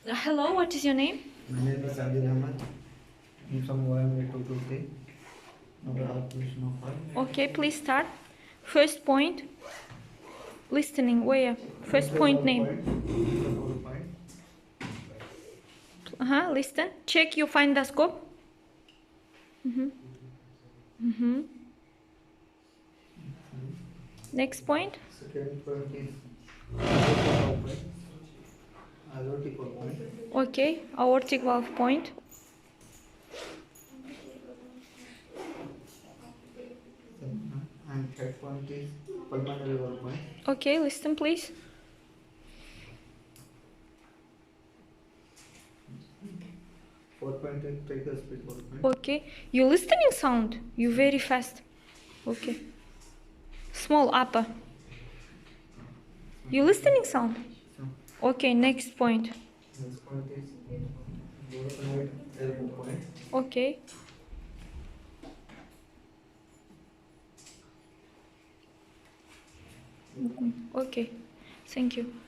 Hello, what is your name? My name is Adil Ahmed. I'm from OM 223. Calculation of pi. Okay, please start. First point. Listening, where? First point name. Listen. Check your finder scope. Next point. Second point is aortic point. Okay, aortic valve point. And third point is pulmonary valve point. Okay, listen please. Fourth point is tricuspid valve point. Okay, you listening sound. You very fast. Okay. Small upper. You listening sound. Okay, next point. Next point is right elbow point. Okay. Okay. Thank you.